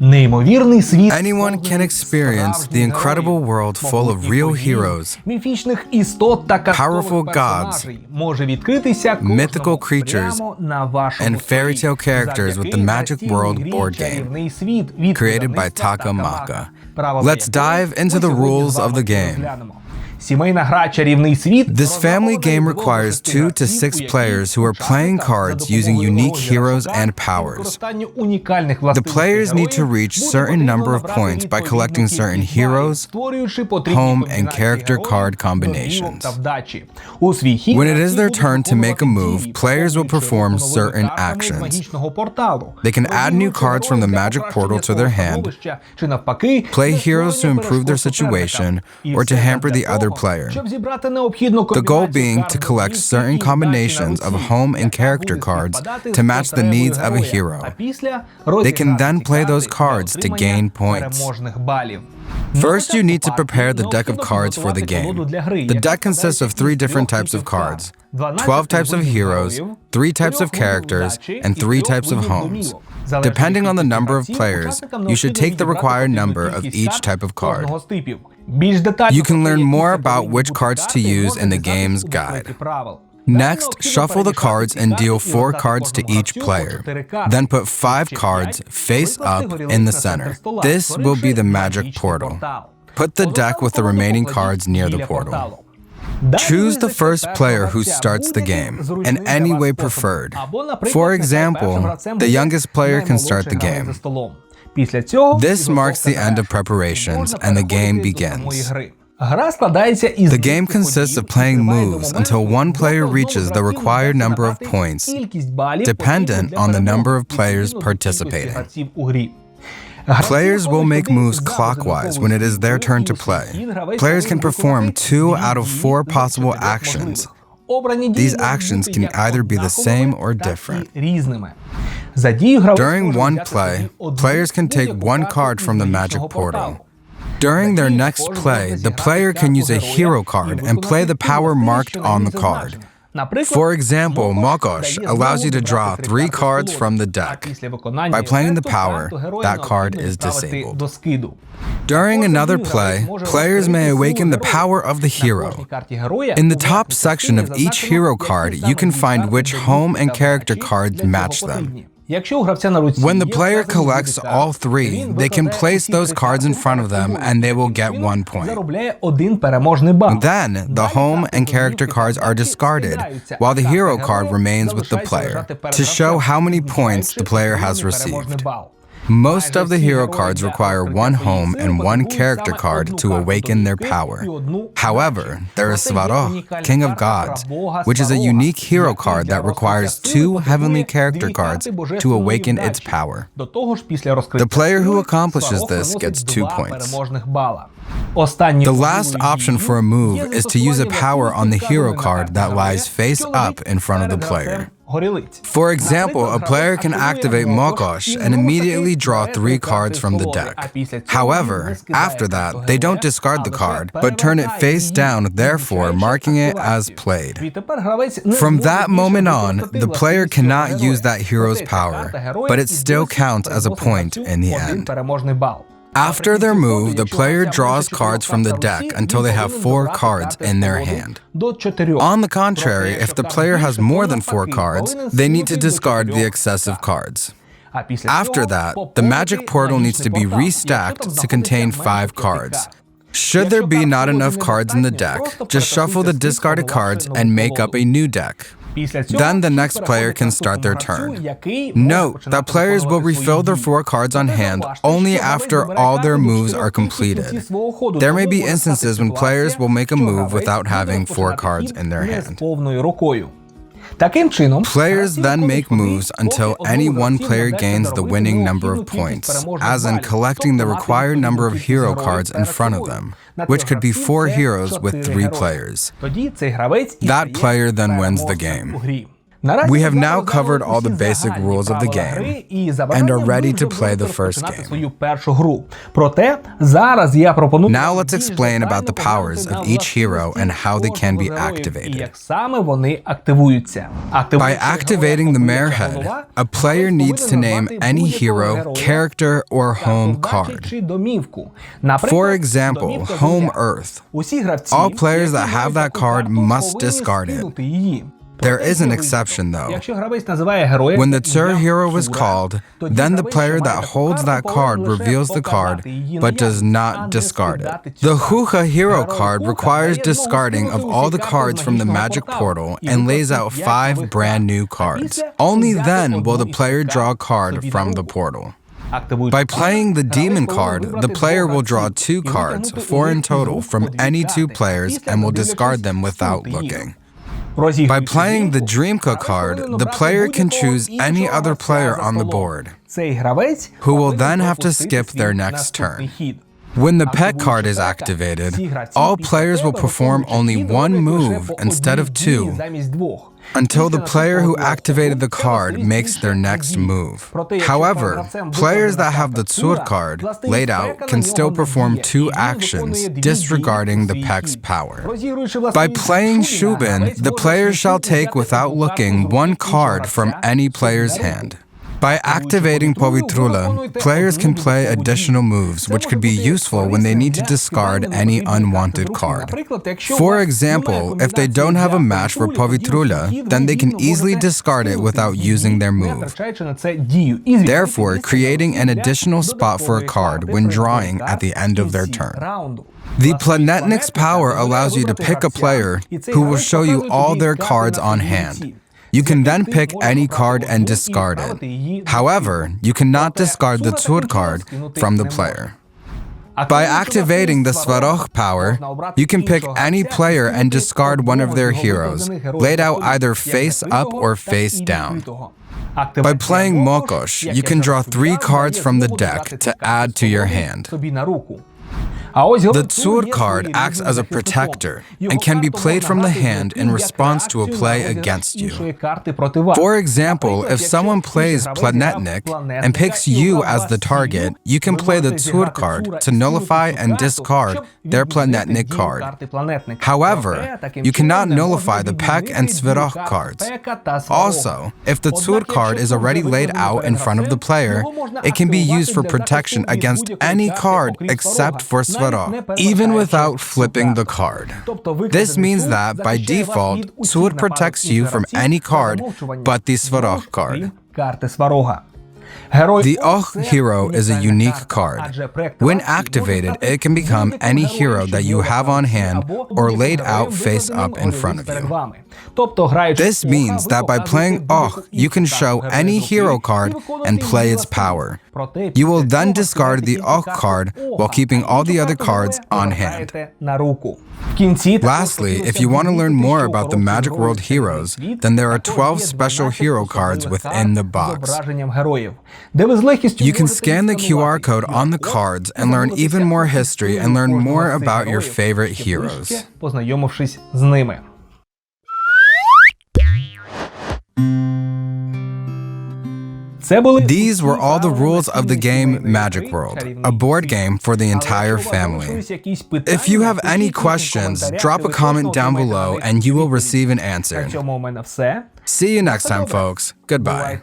Неймовірний світ, Anyone can experience the incredible world full of real heroes, міфічних істот та powerful казкових gods, персонажей може відкритися mythical creatures, прямо на вашому and fairy tale characters with the Magic World board game, created by TAKA MAKA. Let's dive into the rules of the game. Сімейна гра «Чарівний світ» This family game requires 2 to 6 players who are playing cards using unique heroes and powers. The players need to reach certain number of points by collecting certain heroes, home, and character card combinations. When it is their turn to make a move, players will perform certain actions. They can add new cards from the magic portal to their hand, play heroes to improve their situation, or to hamper the other player. The goal being to collect certain combinations of home and character cards to match the needs of a hero. They can then play those cards to gain points. First, you need to prepare the deck of cards for the game. The deck consists of 3 different types of cards, 12 types of heroes, 3 types of characters, and 3 types of homes. Depending on the number of players, you should take the required number of each type of card. You can learn more about which cards to use in the game's guide. Next, shuffle the cards and deal 4 cards to each player. Then put 5 cards face up in the center. This will be the magic portal. Put the deck with the remaining cards near the portal. Choose the first player who starts the game, in any way preferred. For example, the youngest player can start the game. This marks the end of preparations and the game begins. The game consists of playing moves until one player reaches the required number of points, dependent on the number of players participating. Players will make moves clockwise when it is their turn to play. Players can perform 2 out of 4 possible actions. These actions can either be the same or different. During one play, players can take 1 card from the magic portal. During their next play, the player can use a hero card and play the power marked on the card. For example, Mokosh allows you to draw 3 cards from the deck. By playing the power, that card is disabled. During another play, players may awaken the power of the hero. In the top section of each hero card, you can find which home and character cards match them. When the player collects all 3, they can place those cards in front of them and they will get 1 point. Then, the home and character cards are discarded, while the hero card remains with the player, to show how many points the player has received. Most of the hero cards require 1 home and 1 character card to awaken their power. However, there is Svarog, King of Gods, which is a unique hero card that requires 2 heavenly character cards to awaken its power. The player who accomplishes this gets 2 points. The last option for a move is to use a power on the hero card that lies face up in front of the player. For example, a player can activate Mokosh and immediately draw 3 cards from the deck. However, after that, they don't discard the card, but turn it face down, therefore marking it as played. From that moment on, the player cannot use that hero's power, but it still counts as a point in the end. After their move, the player draws cards from the deck until they have 4 cards in their hand. On the contrary, if the player has more than 4 cards, they need to discard the excessive cards. After that, the magic portal needs to be restacked to contain 5 cards. Should there be not enough cards in the deck, just shuffle the discarded cards and make up a new deck. Then the next player can start their turn. Note that players will refill their 4 cards on hand only after all their moves are completed. There may be instances when players will make a move without having 4 cards in their hand. Players then make moves until any one player gains the winning number of points, as in collecting the required number of hero cards in front of them, which could be 4 heroes with 3 players. That player then wins the game. We have now covered all the basic rules of the game and are ready to play the first game. Now let's explain about the powers of each hero and how they can be activated. By activating the mare head, a player needs to name any hero, character, or home card. For example, Home Earth. All players that have that card must discard it. There is an exception though. When the Tsur hero is called, then the player that holds that card reveals the card but does not discard it. The Hucha hero card requires discarding of all the cards from the magic portal and lays out 5 brand new cards. Only then will the player draw a card from the portal. By playing the demon card, the player will draw 2 cards, 4 in total, from any 2 players and will discard them without looking. By playing the Dreamka card, the player can choose any other player on the board, who will then have to skip their next turn. When the pet card is activated, all players will perform only 1 move instead of 2, until the player who activated the card makes their next move. However, players that have the Tsur card laid out can still perform 2 actions, disregarding the Pek's power. By playing Shubin, the player shall take without looking 1 card from any player's hand. By activating Povitrula, players can play additional moves, which could be useful when they need to discard any unwanted card. For example, if they don't have a match for Povitrula, then they can easily discard it without using their move, therefore creating an additional spot for a card when drawing at the end of their turn. The Planetnik's power allows you to pick a player who will show you all their cards on hand. You can then pick any card and discard it. However, you cannot discard the Tsur card from the player. By activating the Svarokh power, you can pick any player and discard one of their heroes, laid out either face up or face down. By playing Mokosh, you can draw 3 cards from the deck to add to your hand. The Tsur card acts as a protector and can be played from the hand in response to a play against you. For example, if someone plays Planetnik and picks you as the target, you can play the Tsur card to nullify and discard their Planetnik card. However, you cannot nullify the Pek and Svarokh cards. Also, if the Tsur card is already laid out in front of the player, it can be used for protection against any card except for Svarokh, even without flipping the card. This means that, by default, Tsur protects you from any card but the Svarokh card. The Och hero is a unique card. When activated, it can become any hero that you have on hand or laid out face up in front of you. This means that by playing Och, you can show any hero card and play its power. You will then discard the Och card while keeping all the other cards on hand. Lastly, if you want to learn more about the Magic World heroes, then there are 12 special hero cards within the box. You can scan the QR code on the cards and learn even more history and learn more about your favorite heroes. These were all the rules of the game Magic World, a board game for the entire family. If you have any questions, drop a comment down below and you will receive an answer. See you next time, folks. Goodbye.